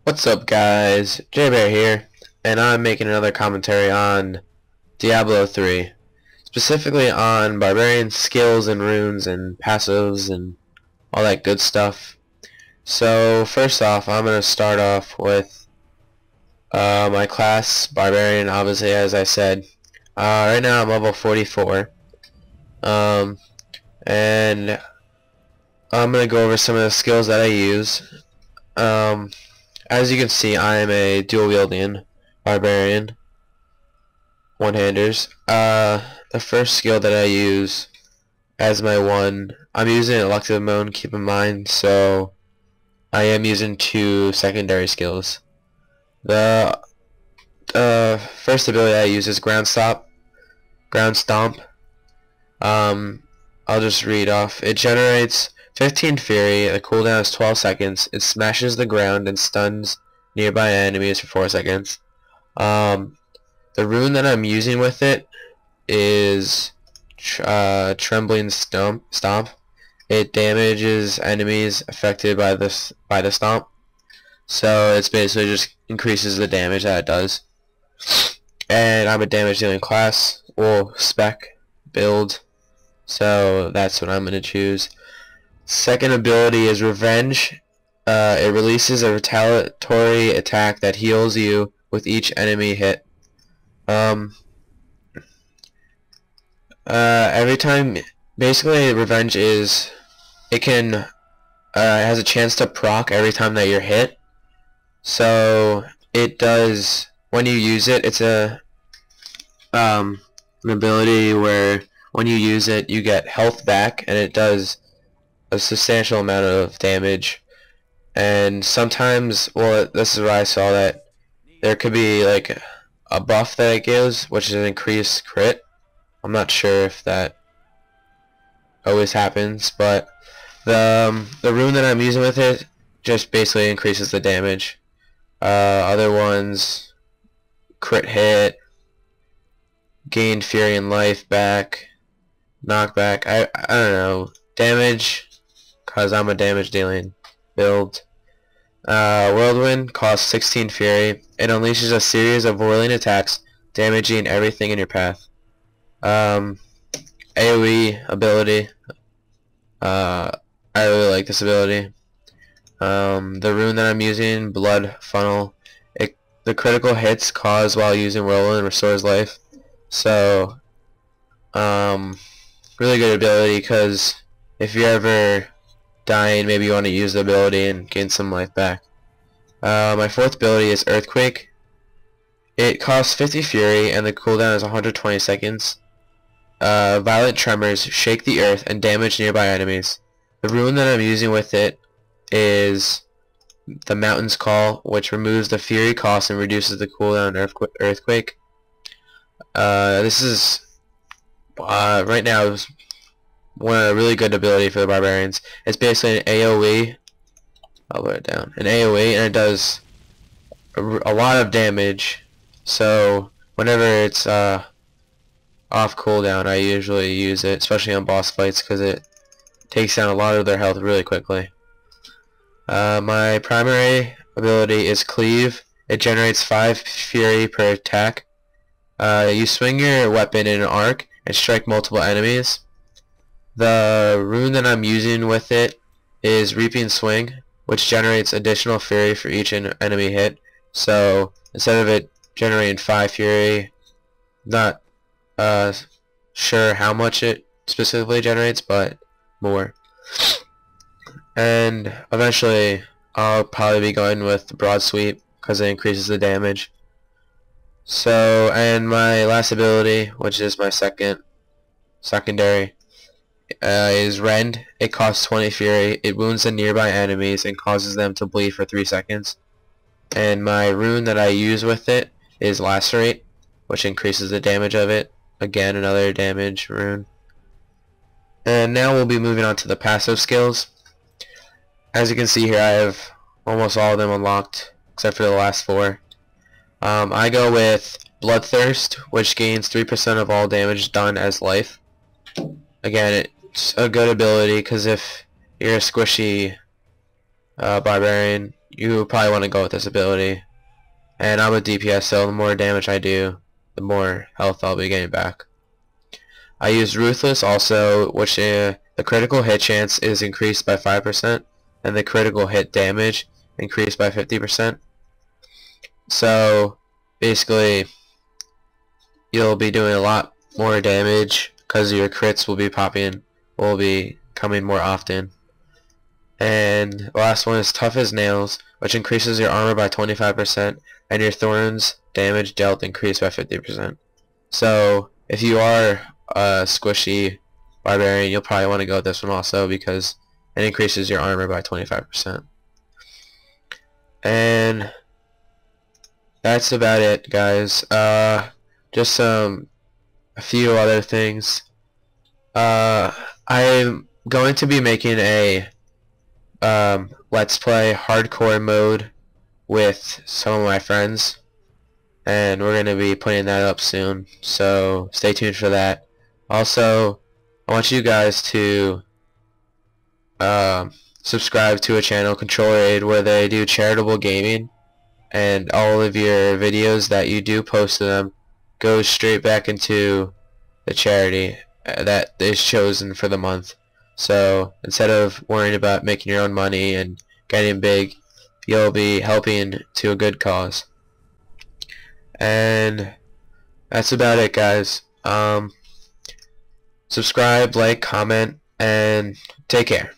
What's up guys, J-Bear here, and I'm making another commentary on Diablo 3, specifically on Barbarian skills and runes and passives and all that good stuff. So first off, I'm going to start off with my class, Barbarian, obviously as I said. Right now I'm level 44, and I'm going to go over some of the skills that I use. As you can see, I am a dual-wielding Barbarian, one-handers. The first skill that I use as my one, I'm using elective mode, keep in mind, so I am using two secondary skills. The first ability I use is Ground Stomp. I'll just read off. It generates 15 Fury, the cooldown is 12 seconds, it smashes the ground and stuns nearby enemies for 4 seconds. The rune that I'm using with it is Trembling Stomp. It damages enemies affected by the stomp. So it's basically just increases the damage that it does. And I'm a damage dealing class, or spec build, so that's what I'm going to choose. Second ability is Revenge. It releases a retaliatory attack that heals you with each enemy hit. Every time, basically Revenge is, it has a chance to proc every time that you're hit. So it does, when you use it, it's an ability where when you use it you get health back, and it does a substantial amount of damage. And sometimes, well, this is where I saw that there could be like a buff that it gives, which is an increased crit. I'm not sure if that always happens, but the rune that I'm using with it just basically increases the damage. Other ones, crit hit, gain fury and life back, knockback. I don't know, damage, cause I'm a damage dealing build. Whirlwind costs 16 fury. It unleashes a series of whirling attacks, damaging everything in your path. AoE ability. I really like this ability. The rune that I'm using, Blood Funnel. The critical hits caused while using Whirlwind restores life. So, really good ability, because if you're ever dying, maybe you want to use the ability and gain some life back. My fourth ability is Earthquake. It costs 50 fury and the cooldown is 120 seconds. Violent tremors shake the earth and damage nearby enemies. The rune that I'm using with it is the Mountain's Call, which removes the fury cost and reduces the cooldown Earthquake. This is right now a really good ability for the Barbarians. It's basically an AoE. I'll put it down. An AoE, and it does a lot of damage. So whenever it's off cooldown, I usually use it, especially on boss fights, because it takes down a lot of their health really quickly. My primary ability is Cleave. It generates 5 fury per attack. You swing your weapon in an arc and strike multiple enemies. The rune that I'm using with it is Reaping Swing, which generates additional fury for each enemy hit. So instead of it generating 5 fury, not sure how much it specifically generates, but more. And eventually I'll probably be going with the Broad Sweep, because it increases the damage. So, and my last ability, which is my secondary, is Rend. It costs 20 fury. It wounds the nearby enemies and causes them to bleed for 3 seconds. And my rune that I use with it is Lacerate, which increases the damage of it. Again, another damage rune. And now we'll be moving on to the passive skills. As you can see here, I have almost all of them unlocked, except for the last 4. I go with Bloodthirst, which gains 3% of all damage done as life. Again, it's a good ability, because if you're a squishy Barbarian, you probably want to go with this ability. And I'm a DPS, so the more damage I do, the more health I'll be getting back. I use Ruthless also, which the critical hit chance is increased by 5%, and the critical hit damage increased by 50%. So basically, you'll be doing a lot more damage because your crits will be coming more often. And the last one is Tough as Nails, which increases your armor by 25%, and your thorns damage dealt increase by 50%. So if you are a squishy barbarian, you'll probably want to go with this one also because it increases your armor by 25%. And that's about it, guys. Just a few other things. I'm going to be making a let's play hardcore mode with some of my friends, and we're going to be putting that up soon, so stay tuned for that. Also, I want you guys to subscribe to a channel, Controller Aid, where they do charitable gaming, and all of your videos that you do post to them go straight back into the charity that is chosen for the month. So instead of worrying about making your own money and getting big, you'll be helping to a good cause. And that's about it, guys. Subscribe, like, comment, and take care.